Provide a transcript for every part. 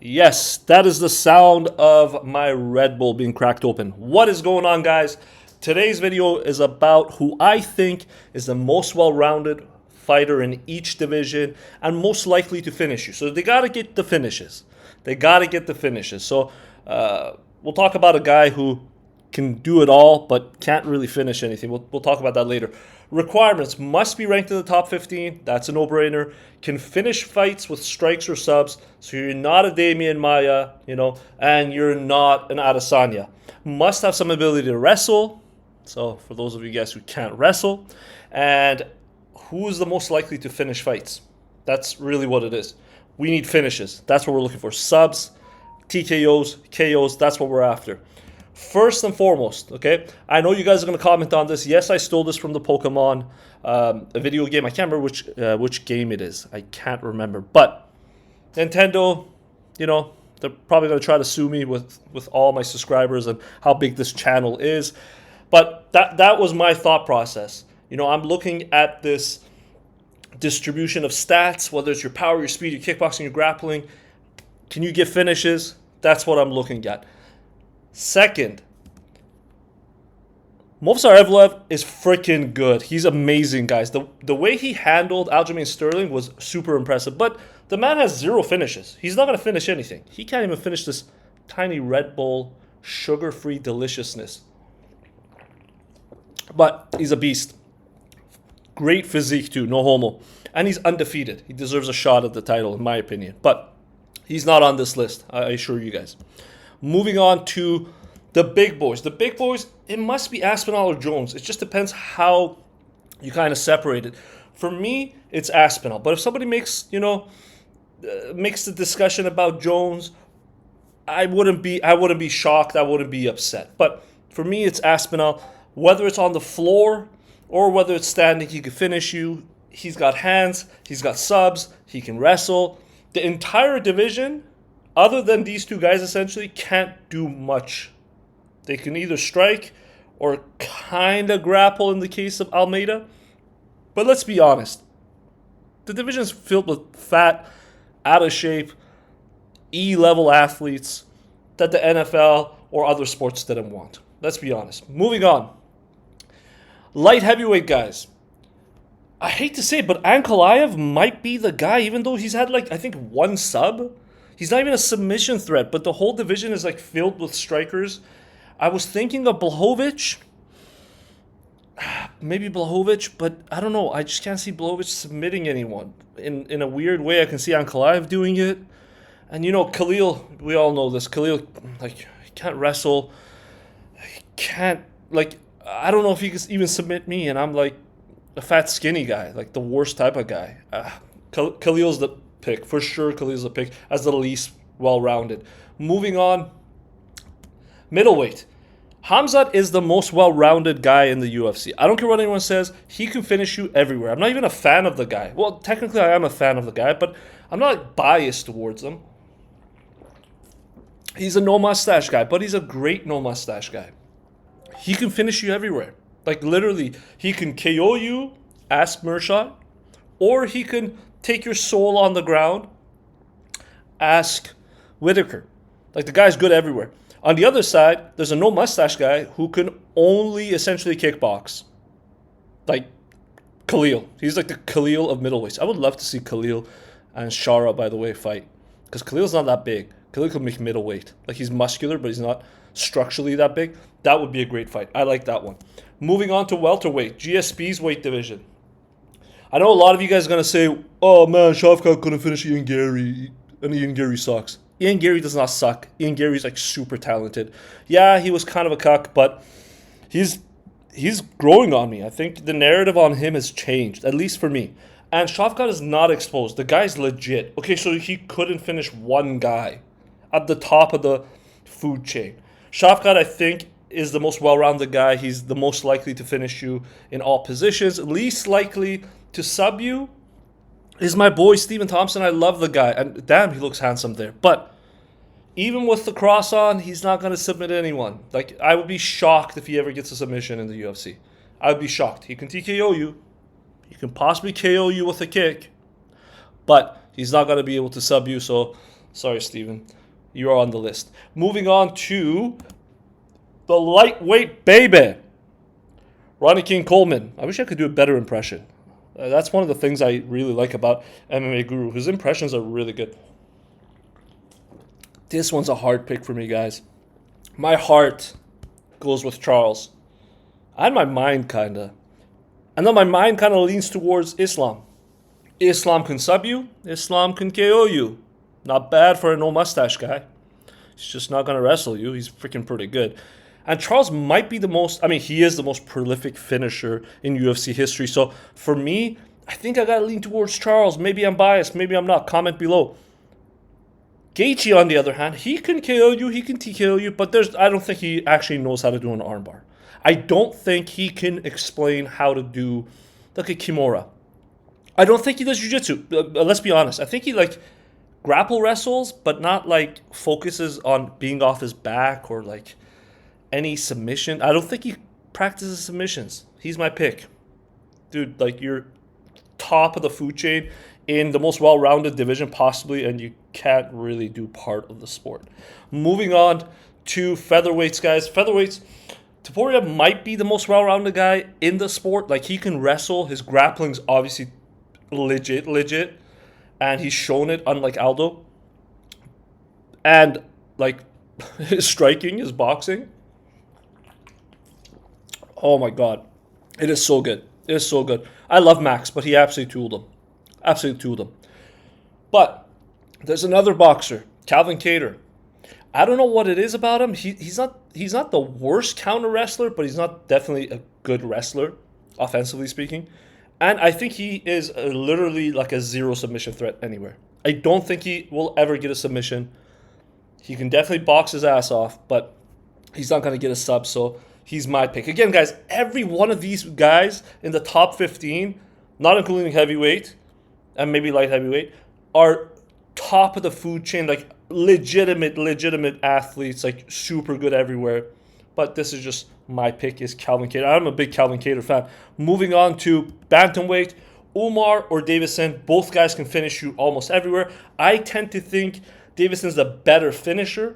Yes, that is the sound of my Red Bull being cracked open. What is going on, guys? Today's video is about who I think is the most well-rounded fighter in each division and most likely to finish you. So they got to get the finishes. They got to get the finishes. So we'll talk about a guy who can do it all but can't really finish anything. We'll talk about that later. Requirements: must be ranked in the top 15. That's a no-brainer. Can finish fights with strikes or subs. So you're not a Damian Maia, and you're not an Adesanya. Must have some ability to wrestle. So for those of you guys who can't wrestle. And who's the most likely to finish fights? That's really what it is. We need finishes. That's what we're looking for. Subs, TKOs, KOs, that's what we're after. First and foremost, okay, I know you guys are going to comment on this. Yes, I stole this from the Pokemon, a video game. I can't remember which game it is. I can't remember. But Nintendo, they're probably going to try to sue me with all my subscribers and how big this channel is. But that was my thought process. I'm looking at this distribution of stats, whether it's your power, your speed, your kickboxing, your grappling. Can you get finishes? That's what I'm looking at. Second, Movsar Evloev is freaking good. He's amazing, guys. The way he handled Aljamain Sterling was super impressive. But the man has zero finishes. He's not going to finish anything. He can't even finish this tiny Red Bull sugar-free deliciousness. But he's a beast. Great physique, too. No homo. And he's undefeated. He deserves a shot at the title, in my opinion. But he's not on this list, I assure you guys. Moving on to the big boys. The big boys, it must be Aspinall or Jones. It just depends how you kind of separate it. For me, it's Aspinall. But if somebody makes the discussion about Jones, I wouldn't be shocked. I wouldn't be upset. But for me, it's Aspinall. Whether it's on the floor or whether it's standing, he can finish you. He's got hands. He's got subs. He can wrestle. The entire division, other than these two guys, essentially can't do much. They can either strike or kind of grapple in the case of Almeida. But let's be honest. The division is filled with fat, out of shape, E-level athletes that the NFL or other sports didn't want. Let's be honest. Moving on. Light heavyweight guys. I hate to say it, but Ankalaev might be the guy, even though he's had, I think one sub. He's not even a submission threat, but the whole division is, filled with strikers. I was thinking of Blachowicz. Maybe Blachowicz, but I don't know. I just can't see Blachowicz submitting anyone. In a weird way, I can see Ankalaev doing it. And, Khalil, we all know this. Khalil, he can't wrestle. He can't, I don't know if he can even submit me, and I'm, a fat, skinny guy, the worst type of guy. Khalil's the pick. For sure, Khalil's the pick as the least well-rounded. Moving on, middleweight. Hamzat is the most well-rounded guy in the UFC. I don't care what anyone says. He can finish you everywhere. I'm not even a fan of the guy. Well, technically, I am a fan of the guy, but I'm not biased towards him. He's a no-mustache guy, but he's a great no-mustache guy. He can finish you everywhere. Literally, he can KO you, ask Mershot, or he can take your soul on the ground, ask Whitaker. The guy's good everywhere. On the other side, there's a no-mustache guy who can only essentially kickbox. Khalil. He's the Khalil of middleweights. I would love to see Khalil and Shara, by the way, fight. Because Khalil's not that big. Khalil can make middleweight. He's muscular, but he's not structurally that big. That would be a great fight. I like that one. Moving on to welterweight, GSP's weight division. I know a lot of you guys are going to say, oh man, Shavkat couldn't finish Ian Gary, and Ian Gary sucks. Ian Gary does not suck. Ian Gary's super talented. Yeah, he was kind of a cuck, but he's growing on me. I think the narrative on him has changed, at least for me. And Shavkat is not exposed. The guy's legit. Okay, so he couldn't finish one guy at the top of the food chain. Shavkat, I think, is the most well-rounded guy. He's the most likely to finish you in all positions. Least likely to sub you is my boy Stephen Thompson. I love the guy. And damn, he looks handsome there. But even with the cross on, he's not going to submit anyone. I would be shocked if he ever gets a submission in the UFC. I would be shocked. He can TKO you. He can possibly KO you with a kick. But he's not going to be able to sub you. So Sorry, Steven. You are on the list. Moving on to the lightweight baby, Ronnie King Coleman. I wish I could do a better impression. That's one of the things I really like about MMA Guru. His impressions are really good. This one's a hard pick for me, guys. My heart goes with Charles. And my mind, kind of. And then my mind kind of leans towards Islam. Islam can sub you. Islam can KO you. Not bad for a no mustache guy. He's just not going to wrestle you. He's freaking pretty good. And Charles might be the most, he is the most prolific finisher in UFC history. So for me, I think I got to lean towards Charles. Maybe I'm biased. Maybe I'm not. Comment below. Gaethje, on the other hand, he can KO you. He can TKO you. But I don't think he actually knows how to do an armbar. I don't think he can explain how to do like a Kimura. I don't think he does jiu-jitsu. Let's be honest. I think he grapple wrestles, but not focuses on being off his back or any submission. I don't think he practices submissions. He's my pick. Dude, you're top of the food chain in the most well-rounded division possibly, and you can't really do part of the sport. Moving on to featherweights, guys. Featherweights, Topuria might be the most well-rounded guy in the sport. He can wrestle. His grappling's obviously legit. And he's shown it, unlike Aldo. And, his striking, his boxing. Oh, my God. It is so good. It is so good. I love Max, but he absolutely tooled him. Absolutely tooled him. But there's another boxer, Calvin Kattar. I don't know what it is about him. He's not the worst counter wrestler, but he's not definitely a good wrestler, offensively speaking. And I think he is literally a zero submission threat anywhere. I don't think he will ever get a submission. He can definitely box his ass off, but he's not going to get a sub, so he's my pick. Again, guys, every one of these guys in the top 15, not including heavyweight and maybe light heavyweight, are top of the food chain, legitimate athletes, super good everywhere. But this is just my pick is Calvin Kattar. I'm a big Calvin Kattar fan. Moving on to bantamweight, Umar or Davison. Both guys can finish you almost everywhere. I tend to think Davison's the better finisher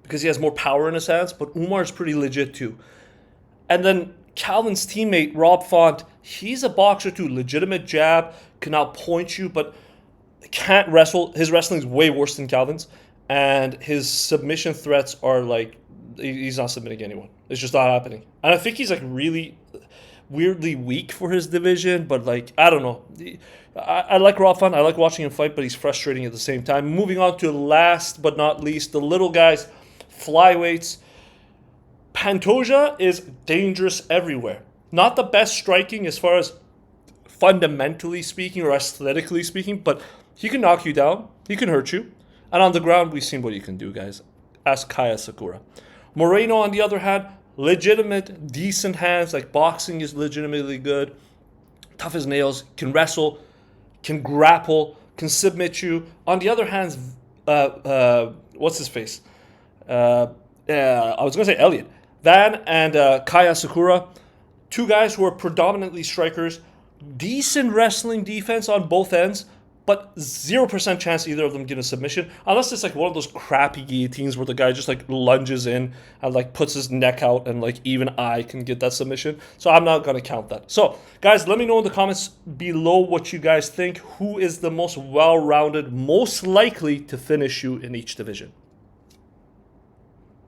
because he has more power in his hands, but Umar's pretty legit too. And then Calvin's teammate, Rob Font, he's a boxer too. Legitimate jab, can outpoint you, but can't wrestle. His wrestling is way worse than Calvin's, and his submission threats are he's not submitting anyone. It's just not happening. And I think he's really weirdly weak for his division, but I don't know. I like Rob Font. I like watching him fight, but he's frustrating at the same time. Moving on to last but not least, the little guys, flyweights. Pantoja is dangerous everywhere. Not the best striking as far as fundamentally speaking or aesthetically speaking, but he can knock you down. He can hurt you. And on the ground, we've seen what he can do, guys. Ask Kaya Sakura. Moreno, on the other hand, legitimate, decent hands. Boxing is legitimately good. Tough as nails. Can wrestle. Can grapple. Can submit you. On the other hand, what's his face? I was going to say Elliot. Van and Kaya Sakura. Two guys who are predominantly strikers. Decent wrestling defense on both ends, but 0% chance either of them get a submission. Unless it's one of those crappy guillotines where the guy just lunges in and puts his neck out and even I can get that submission. So I'm not going to count that. So guys, let me know in the comments below what you guys think. Who is the most well-rounded, most likely to finish you in each division?